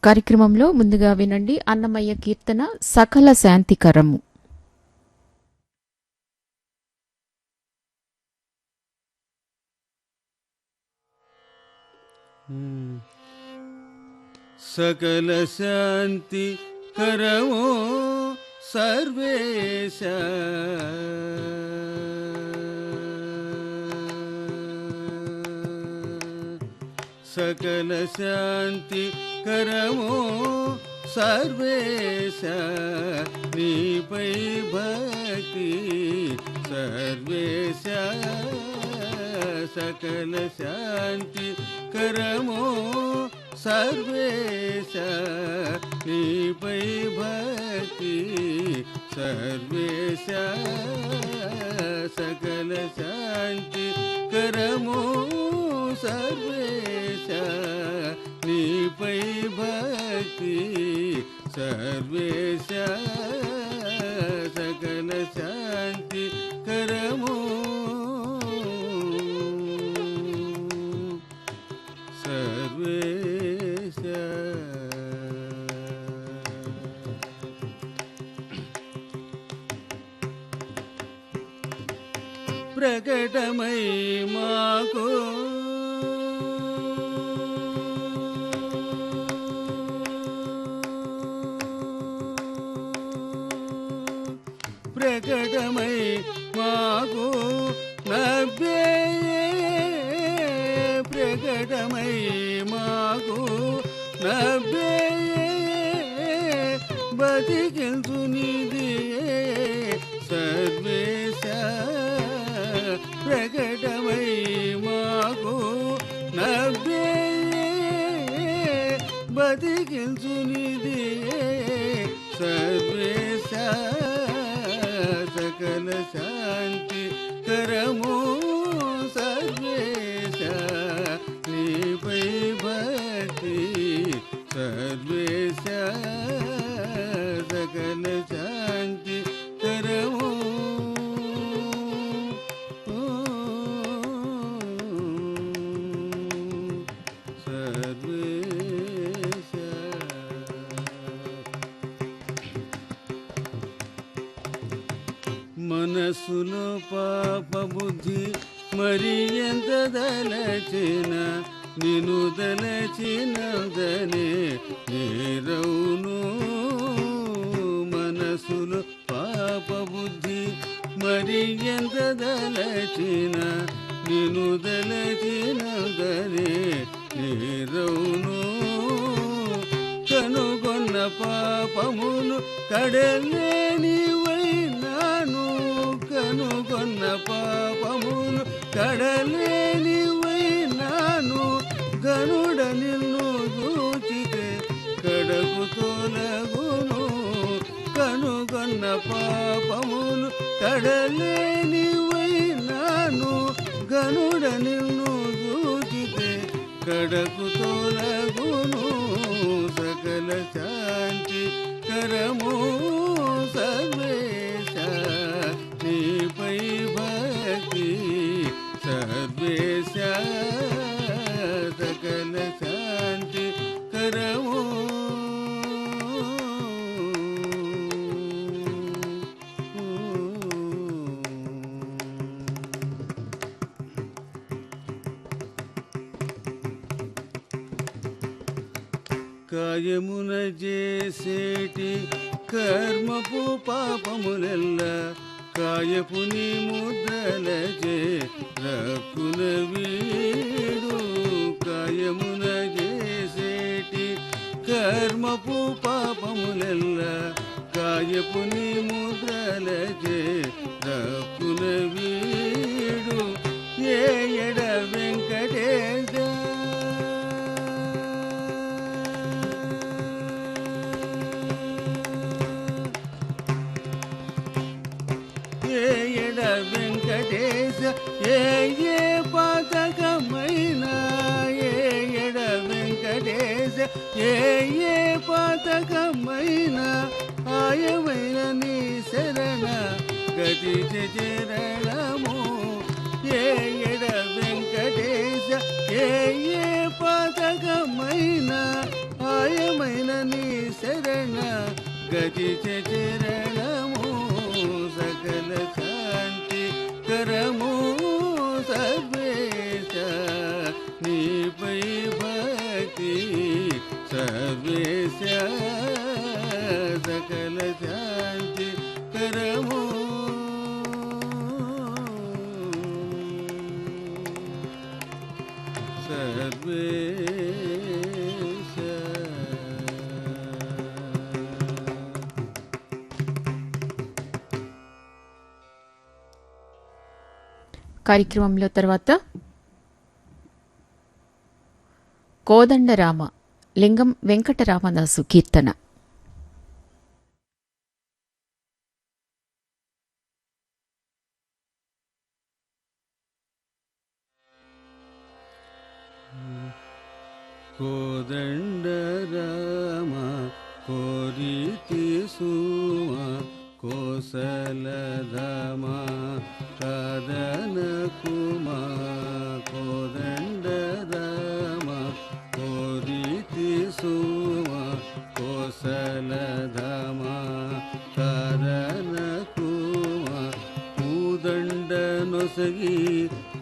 కార్యక్రమంలో ముందుగా వినండి అన్నమయ్య కీర్తన సకల శాంతికరము. సకల శాంతి కరమో సర్వేశ సకల శాంతి కరమో సర్వేశ నీపై భక్తి సర్వేశ సకల శాంతి కరమో సర్వేశ నీపై భక్తి సర్వేశ సకల శాంతి కరమో సర్వేశ నీపై భక్తి సర్వేశ సకల శాంతి కరమో సర్వేశ. ప్రకటమై మాకు ప్రకటమై మాకు నవ్వే ప్రకటమై మాకు నవ్వే బతికించు నిధి సర్వేశ ప్రకటమై మాకు నవ్వే బతికించు నిధి సర్వేశ సకల శాంతి కరమో సర్వేశ నీపై భక్తి సర్వేశ సకల శాంతి కరమో సర్వేశ. మనసులో పాప బుద్ధి మరి ఎంత దలచిన నిను దలచినదనే నేరవును మనసులో పాప బుద్ధి మరి ఎంత దలచిన నిను దలచినదనే నేరవును కనుగొన్న పాపమును కడలేనివైనాను కనుగొన్న పాపమును కడలేనివైనాను గనుడ నిన్ను దూచితే కడకు తొలగును కనుగొన్న పాపమును కడలేనివైనాను గనుడ నిన్ను దూచితే కడకు తొలగును సకల శాంతి కరమో సర్వేశ నీపై భక్తి సర్వేశ సకల శాంతి కరమో కాయమున చేసేటి కర్మపు పాపములెల్ల కాయపు నీ ముద్రలచే రక్కున వీడు కాయమున చేసేటి కర్మపు పాపములెల్ల కాయపు నీ ముద్రలచే రక్కున వీడు ఏ ఎడ వెంకటేశ ఏయడ వెంకటేశ ఏ ఏ పాతకమైన ఏయడ వెంకటేశ ఏ ఏ పాతకమైన ఆయమైన నీ శరణ గతి చరణము ఏయడ వెంకటేశ ఏ ఏ పాతకమైన ఆయమైన రతి చరణము సకల శాంతి కరము సర్వేశ నీపై భక్తి సర్వేశ సకల శాంతి కరము సర్వేశ. కార్యక్రమంలో తర్వాత కోదండరామ లింగం వెంకటరామదాసు కీర్తన. కోదండరామ కోరితి సుమ కోసలధామ కదన కుమా కోదండరామ కోరితి సుమ కోసలధామ కదన కుమా పూదండ నొసగి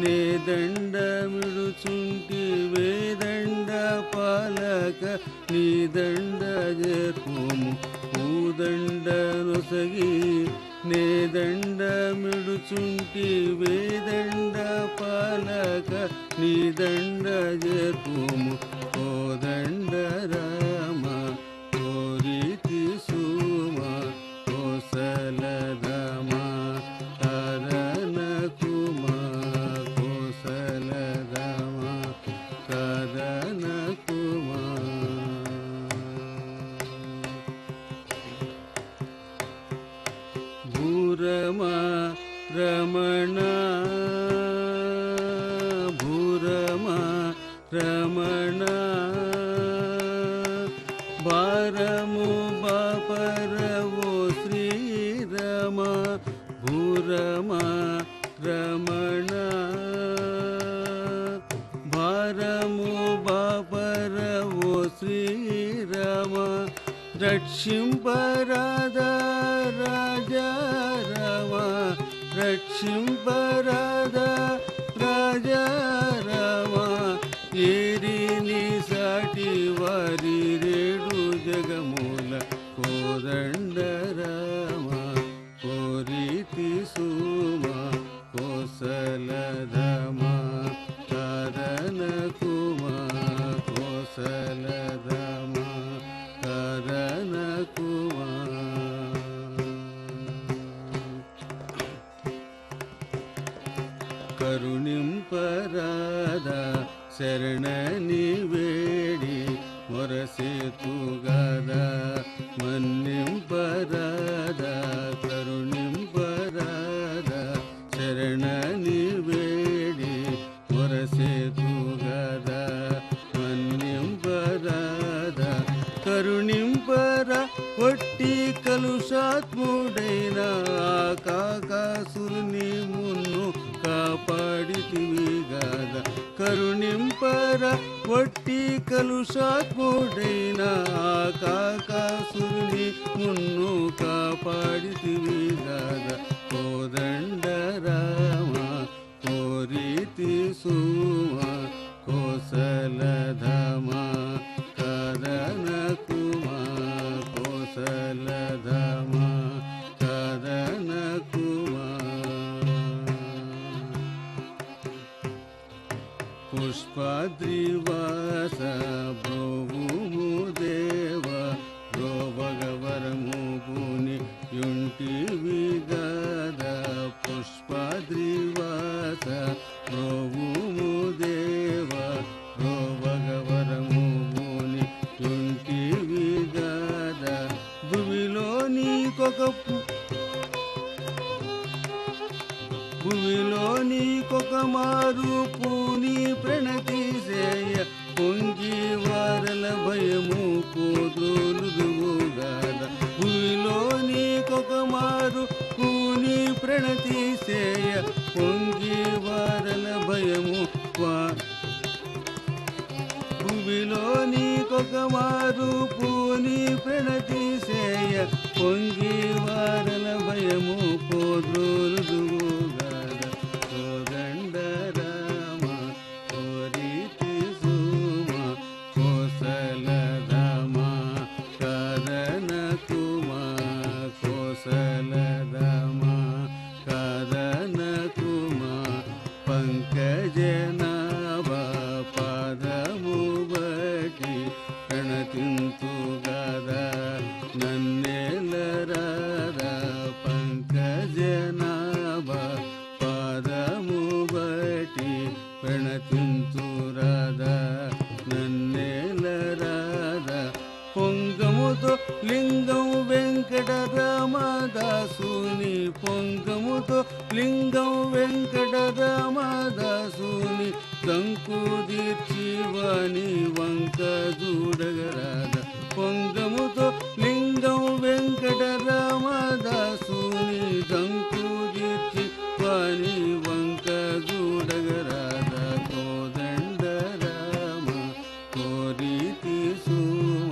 నేదండ మిడుచుంటి వేదండ పాలక నీదండ జర్పుము పూదండ నొసగి నేదండ మిడుచుంటి వేదండ పాలక నీదండ జర్పుము కోదండ రామ కోరితి సుమ కోసలధామ కదన కుమా కోసలధామ కదన కుమా. భూరమా రమణ భూరమా రమణ భారము బాపరవో శ్రీరమ భూరమా రమణ భారము బాపరవో శ్రీరమ రక్షింపరాధా రాజా రామ రక్షింపరాధా రాజా రామ ఏరిని సాటి వారి రేడు జగమూల కోదండ రామ కోరితి సుమ కోసలధామ కదన కుమా కోసలధామ కదన కుమా. కరుణింపరాధా శరణని వేడి మొరసేతుగదా మన్నింపరాధా కరుణింపరాధా శరణని వేడి మొరసేతుగదా మన్నింపరాధా కరుణింపర ఒట్టి కలుషాత్ముడైన కాకాసురుని మున్ను కాపాడితివి గాద కరుణింపర ఒట్టి కలుషాత్ముడైన కాకాసురుని మున్ను కాపాడితివి గాద కోదండ రామ కోరితి సుమ కోసలధామ కదన కుమా కోసలధామ కదన కుమా. పుష్పాద్రివాస బ్రోవుము దేవ బ్రోవగవరము పుని యుంటివి గద పుష్పాద్రివాస బ్రోవుము దేవ బ్రోవగవరము పుని యుంటివి గద భూమిలోనికొక మారు పూని ప్రణతి సేయ పొంగి వారల భయము కోద్రోలుదువుగాద భూమిలోనికొక మారు పూని ప్రణతి సేయ పొంగి వారల భయము భూమిలో నీకొక మారు పూని ప్రణతి సేయ పొంగి వారల భయము పోద్రోలుదుగాద కోదండ రామ కోరితి సుమ కోసల రామ కదన కుమా కోసల రామ కదన కుమా పంకజనాభ పాదము బట్టి ప్రణతింతు గదా నన్నెలరార పంకజనాభ పాదము బట్టి ప్రణతింతు రాధా నన్నెలరార పొంగముతో లింగం వెంకటరామదాసుని పొంగముతో లింగం వెంకటరామదాసుని కంకుదీర్చివాని వంక చూడగరాద పొంగముతో లింగం వెంకటరామదాసుని కంకుదీర్చి వాని వంక చూడగరాద కోదండ రామ కోరితి సుమ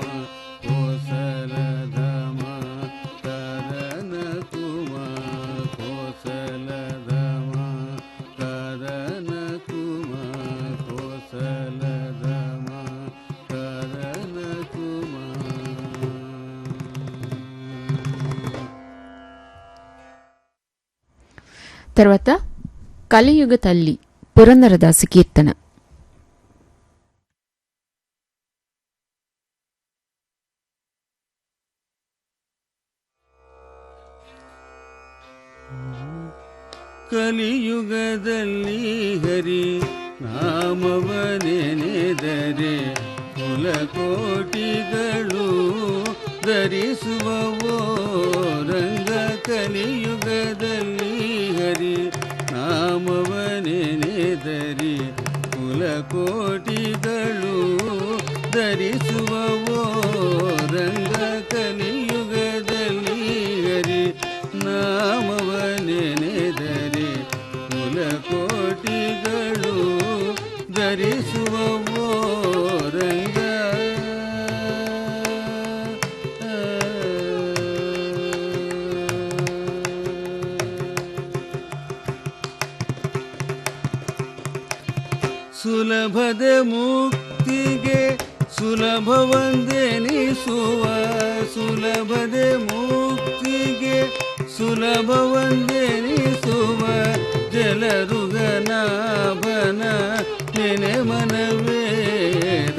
కోసల రామ కదన కుమా కోసల రామ కదన కుమా కోసల రామ కదన కుమా. తర్వాత కలియుగ తల్లి పురందరదాసు కీర్తన. ಕಲಿಯುಗದಲ್ಲಿ ಹರಿ ನಾಮವನೆನೆದರೆ ಕುಲಕೋಟಿಗಳು ಧರಿಸುವವೋ ರಂಗ ಕಲಿಯುಗದಲ್ಲಿ ಹರಿ ನಾಮವನೆನೆದರೆ ಕುಲಕೋಟಿಗಳು ಧರಿಸುವವೋ ರಂಗ ಕಲಿಯುಗದಲ್ಲಿ ಹರಿ ನಾಮವನೆನೆದರೆ ಕುಲಕೋಟಿಗಳು ಧರಿಸುವವೋ ರಂಗ ಸುಲಭದ ಮುಕ್ತಿಗೆ ಸುಲಭವಂದೆನಿಸುವ ಸುಲಭದ ಮುಕ್ತಿಗೆ ಸುಲಭವಂದೆನಿಸುವ ಜಲರುಗನಾಭನ ನೆನೆ ಮನವೇ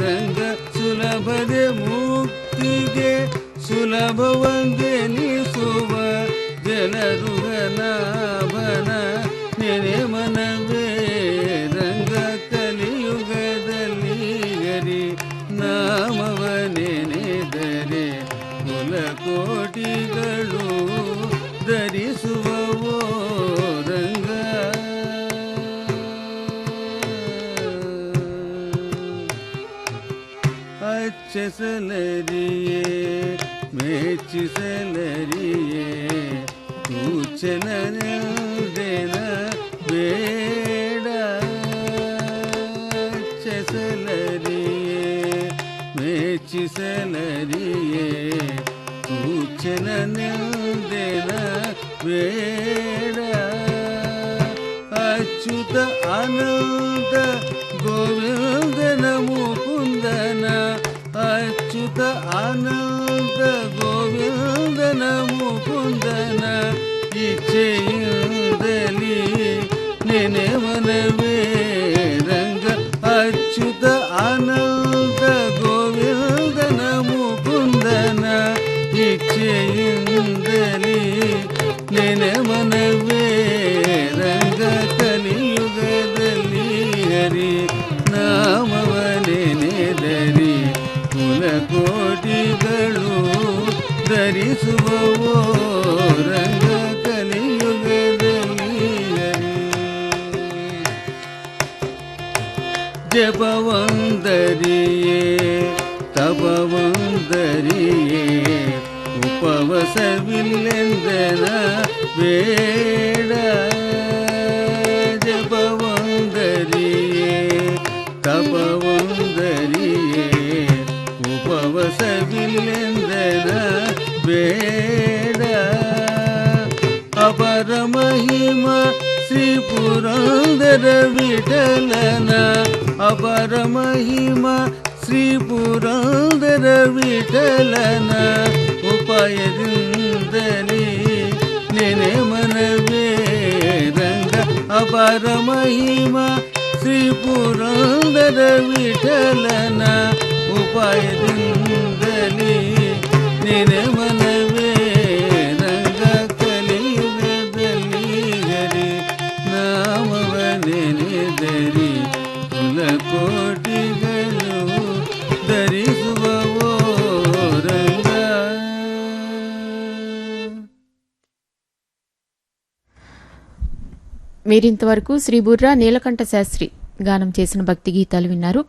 ರಂಗ ಸುಲಭದ ಮುಕ್ತಿಗೆ ಸುಲಭವಂದೆನಿಸುವ ಜಲರುಗನಾಭನ ನೆನೆ ಮನವೇ ರಂಗ ಕಲಿಯುಗದಲ್ಲಿ ಹರಿ ನಾಮವನೆನೆದರೆ ಕುಲಕೋಟಿಗಳು ಧರಿಸುವವೋ ರಂಗ ಅಚ್ಚಸಲರಿಯೇ ಮೆಚ್ಚಿಸಲರಿಯೇ ಸೂಚನನೆಲ್ದೆನ ಬೇಡ ಅಚ್ಚಸಲರಿಯೇ ಮೆಚ್ಚಿಸಲರಿಯೇ ಸೂಚನನೆಲ್ದೆನ ಬೇಡ ಅಚ್ಯುತ ಅನಂತ ಗೋವಿಂದನ ಮುಕುಂದನ ಅಚ್ಯುತ ಅನಂತ ಗೋವಿಂದನ ಮುಕುಂದನ ಇಚ್ಛೆಯಿಂದಲಿ ನೆನೆ ಮನವೇ ರಂಗ ಅಚ್ಯುತ ಅನಂತ ಗೋವಿಂದನ ಮುಕುಂದನ ಇಚ್ಛೆಯಿಂದಲಿ ನೆನೆ ಮನವೇ ರಂಗ ಕಲಿಯುಗದಲ್ಲಿ ಹರಿ ನಾಮವನೆನೆದರೆ ಕುಲಕೋಟಿಗಳು ಧರಿಸುವವೋ ರಂಗ ಕಲಿಯುಗದಲ್ಲಿ ಹರಿ ಜಪವಂದರಿಯೇ ತಪವಂದರಿಯೇ ಉಪವಸವಿಲ್ಲೆಂದನ ಬೇಡ ಜಪವಂದರಿಯೇ ತಪವಂದರಿಯೇ ವಿಠಲನ ಅಪರ ಮಹಿಮ ಶ್ರೀ ಪುರಂದರ ವಿಠಲನ ಉಪಾಯದಿಂದಲೇ ನೆನೆ ಮನವೇ ರಂಗ ಅಪರ ಮಹಿಮ ಶ್ರೀ ಪುರಂದರ ವಿಠಲನ ಉಪಾಯದಿಂದಲೇ ನೆನೆ ಮನವೇ ರಂಗ ಕಲಿಯುಗದಲ್ಲಿ ಹರಿ ನಾಮವ ನೆನೆದರಿ ಕುಲಕೋಟಿಗಳು ಧರಿಸುವವೋ ರಂಗ. మీరింతవరకు శ్రీ బుర్రా నీలకంఠ శాస్త్రి గానం చేసిన భక్తి గీతాలు విన్నారు.